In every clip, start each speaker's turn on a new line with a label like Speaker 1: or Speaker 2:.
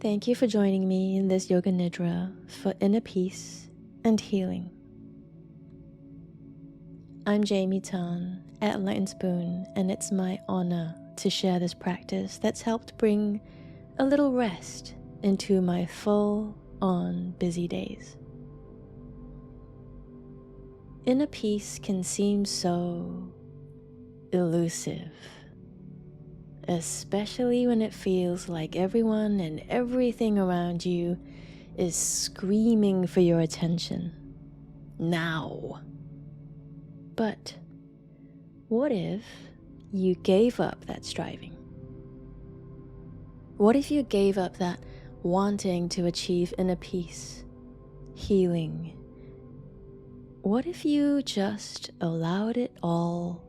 Speaker 1: Thank you for joining me in this Yoga Nidra for inner peace and healing. I'm Jaime at Enlightened Spoon, and it's my honor to share this practice that's helped bring a little rest into my full-on busy days. Inner peace can seem so elusive, especially when it feels like everyone and everything around you is screaming for your attention now. But what if you gave up that striving? What if you gave up that wanting to achieve inner peace, healing? What if you just allowed it all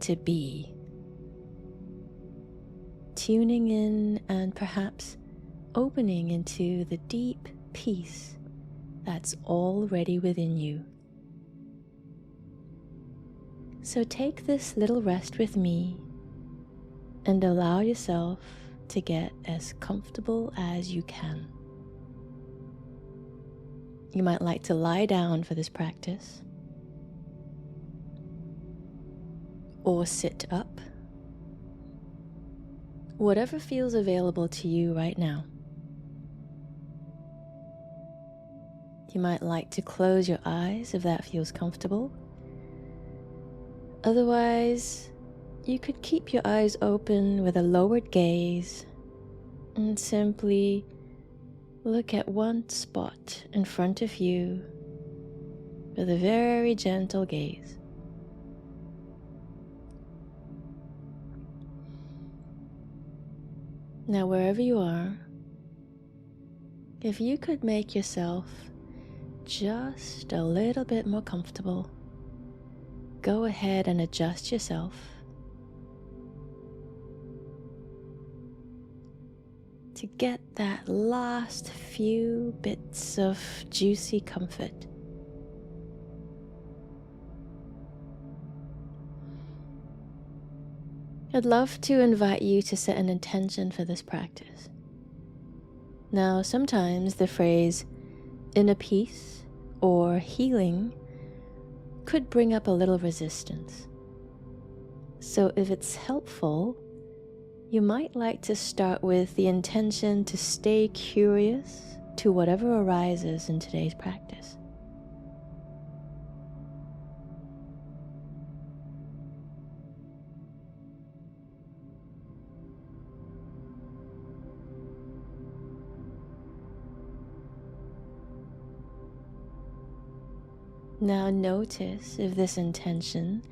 Speaker 1: to be? Tuning in and perhaps opening into the deep peace that's already within you. So take this little rest with me and allow yourself to get as comfortable as you can. You might like to lie down for this practice, or sit up. Whatever feels available to you right now. You might like to close your eyes if that feels comfortable. Otherwise, you could keep your eyes open with a lowered gaze and simply look at one spot in front of you with a very gentle gaze. Now, wherever you are, if you could make yourself just a little bit more comfortable, go ahead and adjust yourself to get that last few bits of juicy comfort. I'd love to invite you to set an intention for this practice. Now, sometimes the phrase inner peace or healing could bring up a little resistance. So if it's helpful, you might like to start with the intention to stay curious to whatever arises in today's practice. Now notice if this intention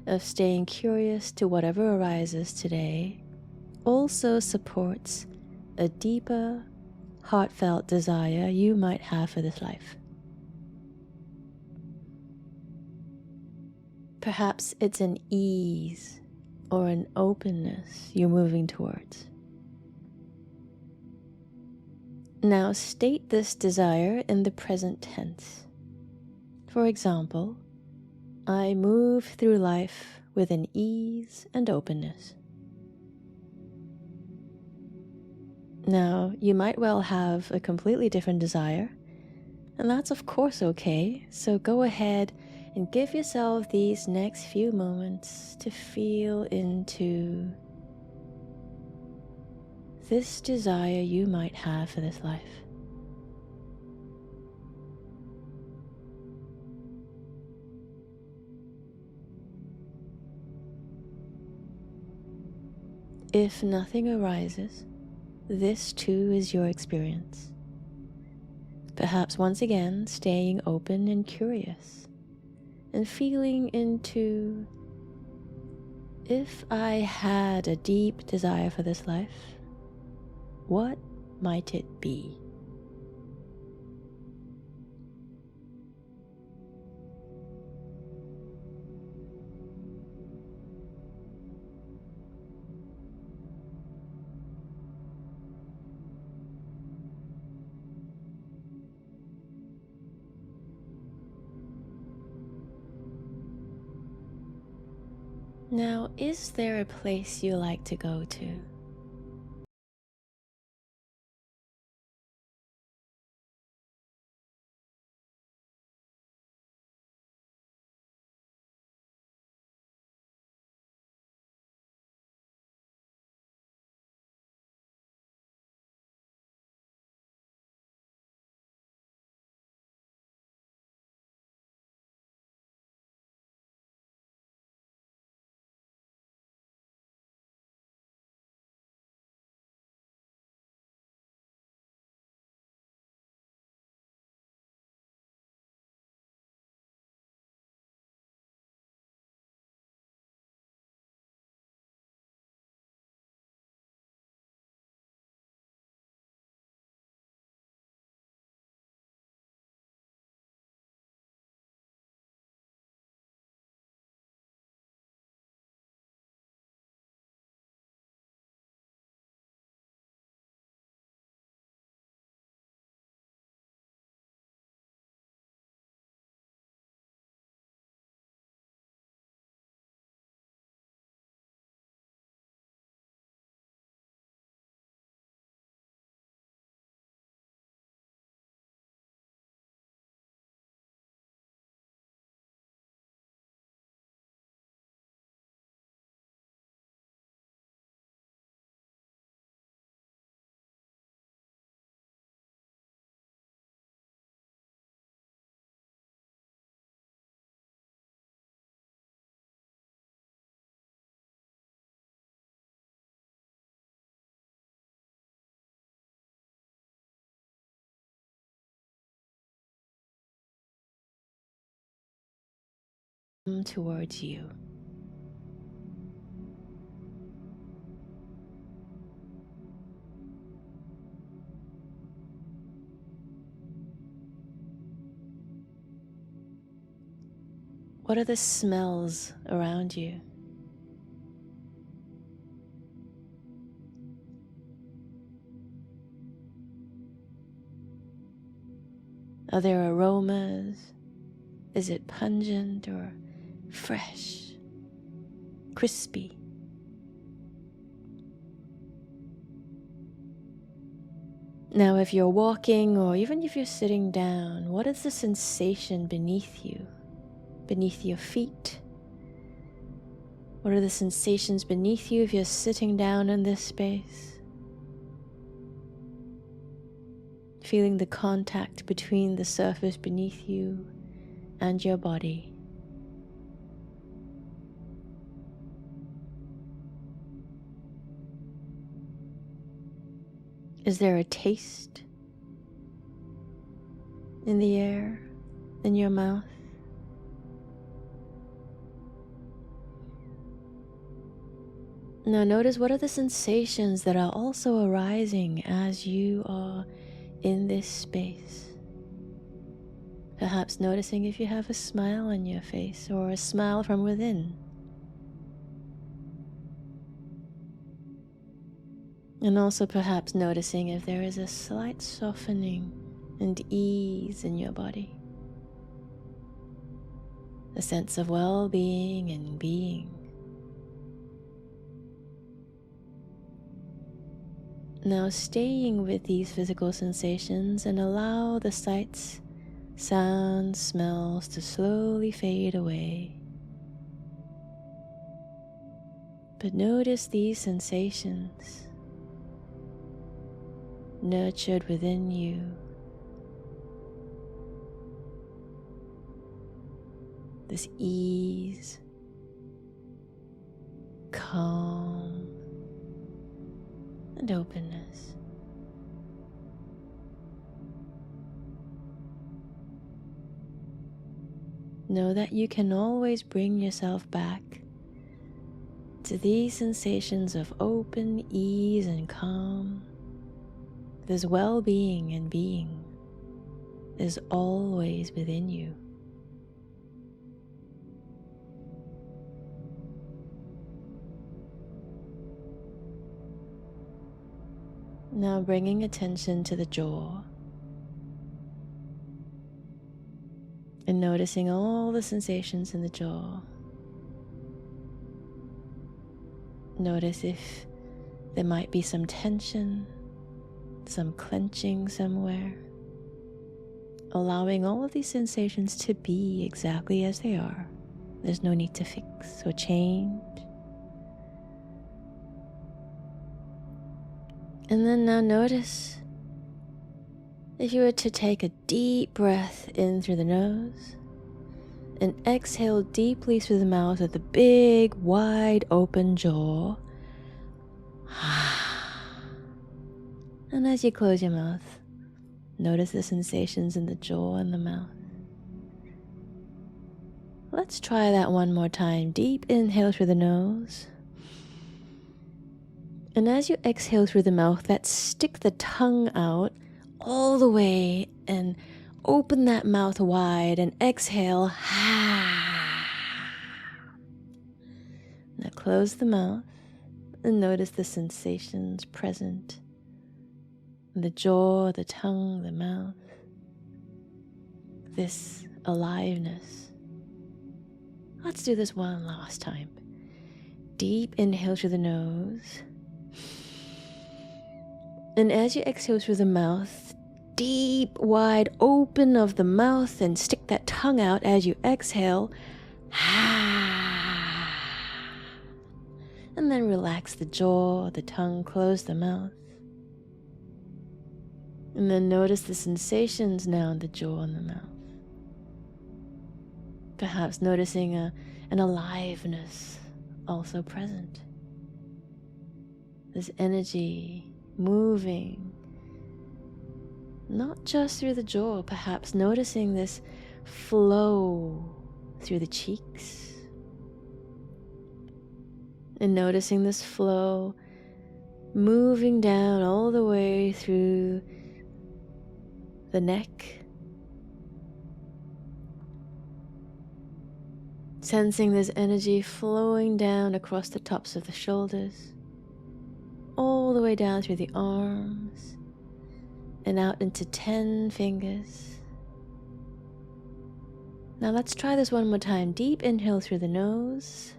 Speaker 1: of staying curious to whatever arises today also supports a deeper, heartfelt desire you might have for this life. Perhaps it's an ease or an openness you're moving towards. Now state this desire in the present tense. For example, I move through life with an ease and openness. Now, you might well have a completely different desire, and that's of course okay, so go ahead and give yourself these next few moments to feel into this desire you might have for this life. If nothing arises, this too is your experience. Perhaps once again staying open and curious and feeling into, if I had a deep desire for this life, what might it be? Now, is there a place you like to go to? towards you. What are the smells around you? Are there aromas? Is it pungent or fresh, crispy? Now, if you're walking or even if you're sitting down, what is the sensation beneath you, beneath your feet? What are the sensations beneath you if you're sitting down in this space? Feeling the contact between the surface beneath you and your body. Is there a taste in the air, in your mouth? Now notice what are the sensations that are also arising as you are in this space. Perhaps noticing if you have a smile on your face or a smile from within. And also perhaps noticing if there is a slight softening and ease in your body. A sense of well-being and being. Now staying with these physical sensations and allow the sights, sounds, smells to slowly fade away. But notice these sensations nurtured within you. This ease, calm, and openness. Know that you can always bring yourself back to these sensations of open ease and calm. This well-being and being is always within you. Now bringing attention to the jaw and noticing all the sensations in the jaw. Notice if there might be some tension, some clenching somewhere. Allowing all of these sensations to be exactly as they are. There's no need to fix or change. And then now notice if you were to take a deep breath in through the nose and exhale deeply through the mouth with a big, wide open jaw. And as you close your mouth, notice the sensations in the jaw and the mouth. Let's try that one more time. Deep inhale through the nose. And as you exhale through the mouth, stick the tongue out all the way and open that mouth wide and exhale. Now close the mouth and notice the sensations present in the jaw, the tongue, the mouth. This aliveness. Let's do this one last time. Deep inhale through the nose. And as you exhale through the mouth, deep, wide open of the mouth and stick that tongue out as you exhale. And then relax the jaw, the tongue, close the mouth. And then notice the sensations now in the jaw and the mouth. Perhaps noticing an aliveness also present. This energy moving, not just through the jaw, perhaps noticing this flow through the cheeks. And noticing this flow moving down all the way through the neck. Sensing this energy flowing down across the tops of the shoulders, all the way down through the arms, and out into 10 fingers. Now let's try this one more time. Deep inhale through the nose.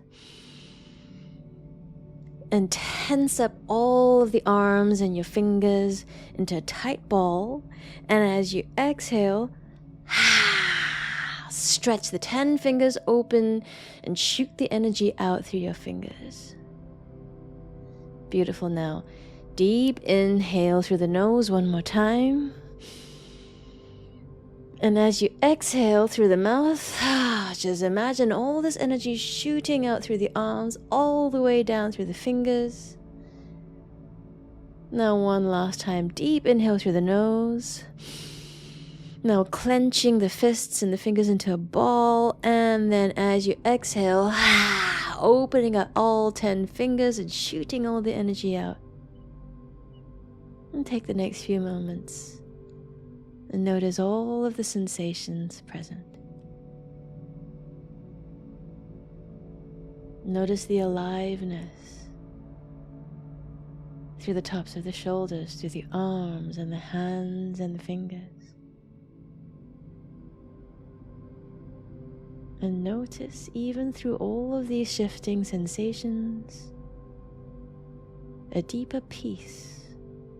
Speaker 1: And tense up all of the arms and your fingers into a tight ball. And as you exhale, stretch the 10 fingers open and shoot the energy out through your fingers. Beautiful. Now, deep inhale through the nose one more time. And as you exhale through the mouth, just imagine all this energy shooting out through the arms, all the way down through the fingers. Now one last time, deep inhale through the nose. Now clenching the fists and the fingers into a ball, and then as you exhale, opening up all 10 fingers and shooting all the energy out. And take the next few moments and notice all of the sensations present. Notice the aliveness through the tops of the shoulders, through the arms and the hands and the fingers. And notice, even through all of these shifting sensations, a deeper peace,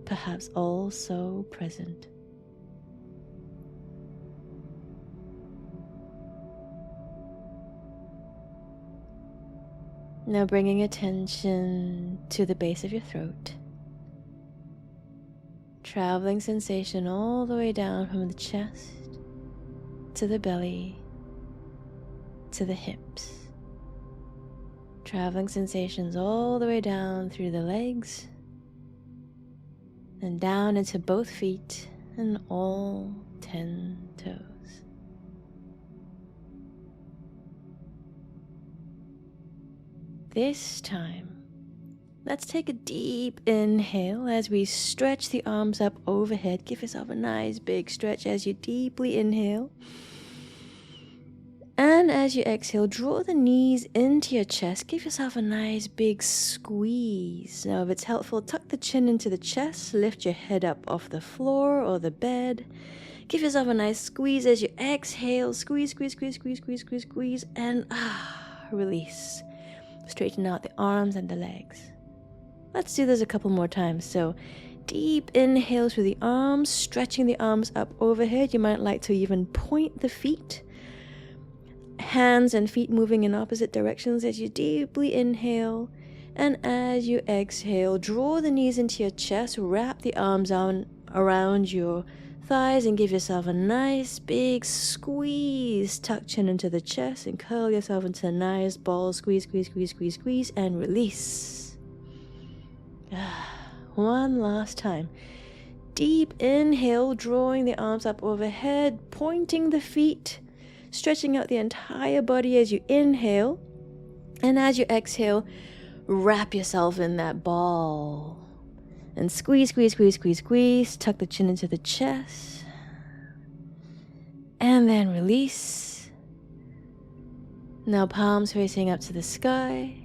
Speaker 1: perhaps also present. Now bringing attention to the base of your throat. Traveling sensation all the way down from the chest to the belly to the hips. Traveling sensations all the way down through the legs and down into both feet and all 10 toes. This time, let's take a deep inhale as we stretch the arms up overhead. Give yourself a nice big stretch as you deeply inhale. And as you exhale, draw the knees into your chest. Give yourself a nice big squeeze. Now, if it's helpful, tuck the chin into the chest. Lift your head up off the floor or the bed. Give yourself a nice squeeze as you exhale. Squeeze, squeeze, squeeze, squeeze, squeeze, squeeze, squeeze, and release. Straighten out the arms and the legs. Let's do this a couple more times. So, deep inhale through the arms, stretching the arms up overhead. You might like to even point the feet. Hands and feet moving in opposite directions as you deeply inhale. And as you exhale, draw the knees into your chest. Wrap the arms around your thighs and give yourself a nice big squeeze. Tuck chin into the chest and curl yourself into a nice ball. Squeeze, squeeze, squeeze, squeeze, squeeze, and release. One last time. Deep inhale, drawing the arms up overhead, pointing the feet, stretching out the entire body as you inhale. And as you exhale, wrap yourself in that ball. And squeeze, squeeze, squeeze, squeeze, squeeze. Tuck the chin into the chest. And then release. Now palms facing up to the sky.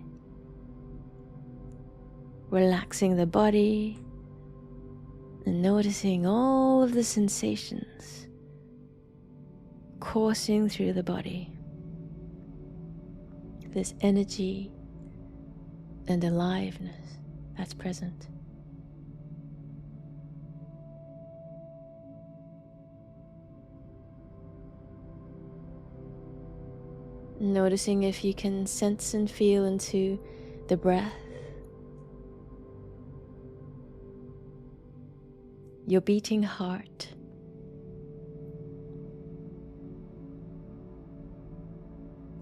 Speaker 1: Relaxing the body. And noticing all of the sensations coursing through the body. This energy and aliveness that's present. Noticing if you can sense and feel into the breath, your beating heart,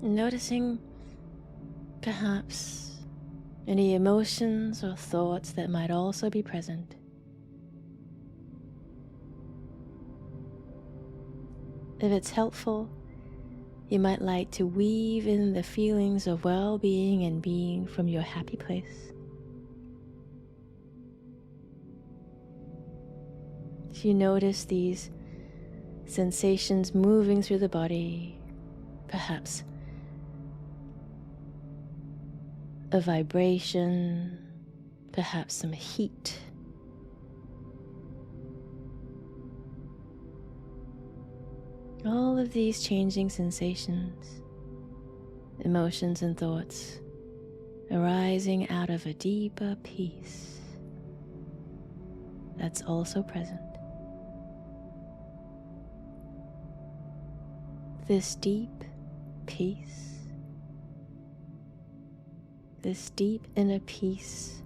Speaker 1: noticing perhaps any emotions or thoughts that might also be present. If it's helpful, You might like to weave in the feelings of well-being and being from your happy place. If you notice these sensations moving through the body, perhaps a vibration, perhaps some heat, all of these changing sensations, emotions and thoughts arising out of a deeper peace that's also present. This deep peace, this deep inner peace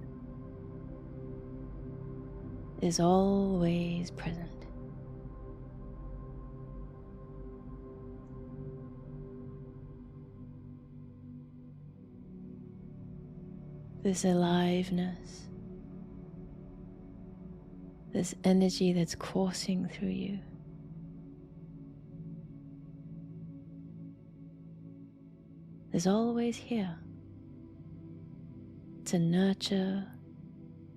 Speaker 1: is always present. This aliveness, this energy that's coursing through you, is always here to nurture,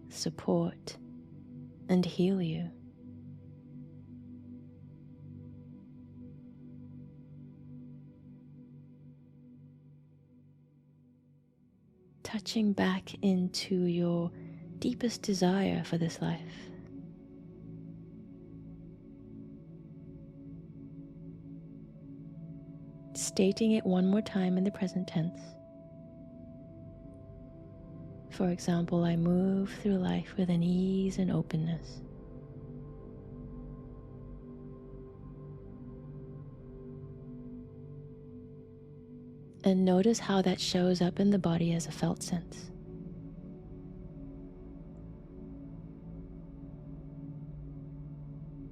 Speaker 1: support, and heal you. Touching back into your deepest desire for this life. Stating it one more time in the present tense. For example, I move through life with an ease and openness. And notice how that shows up in the body as a felt sense.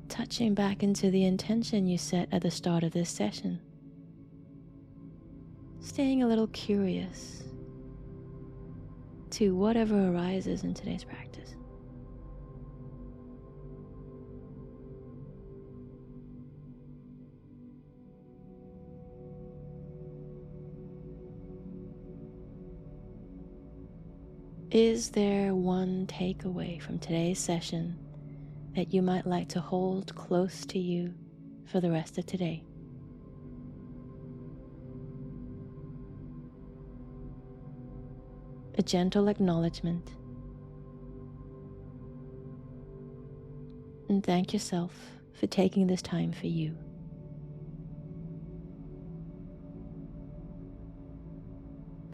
Speaker 1: Touching back into the intention you set at the start of this session. Staying a little curious to whatever arises in today's practice. Is there one takeaway from today's session that you might like to hold close to you for the rest of today? A gentle acknowledgement. And thank yourself for taking this time for you.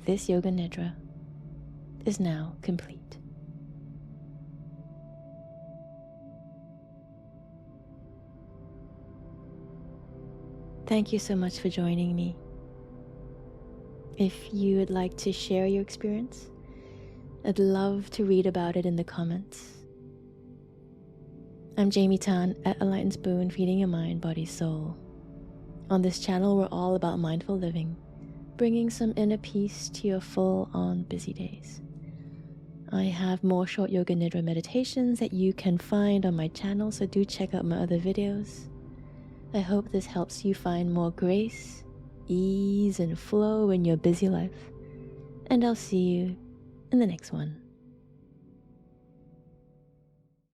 Speaker 1: This Yoga Nidra is now complete. Thank you so much for joining me. If you would like to share your experience, I'd love to read about it in the comments. I'm Jaime Tan at Enlightened Spoon, feeding your mind, body, soul. On this channel, we're all about mindful living, bringing some inner peace to your full-on busy days. I have more short yoga nidra meditations that you can find on my channel, so do check out my other videos. I hope this helps you find more grace, ease, and flow in your busy life. And I'll see you in the next one.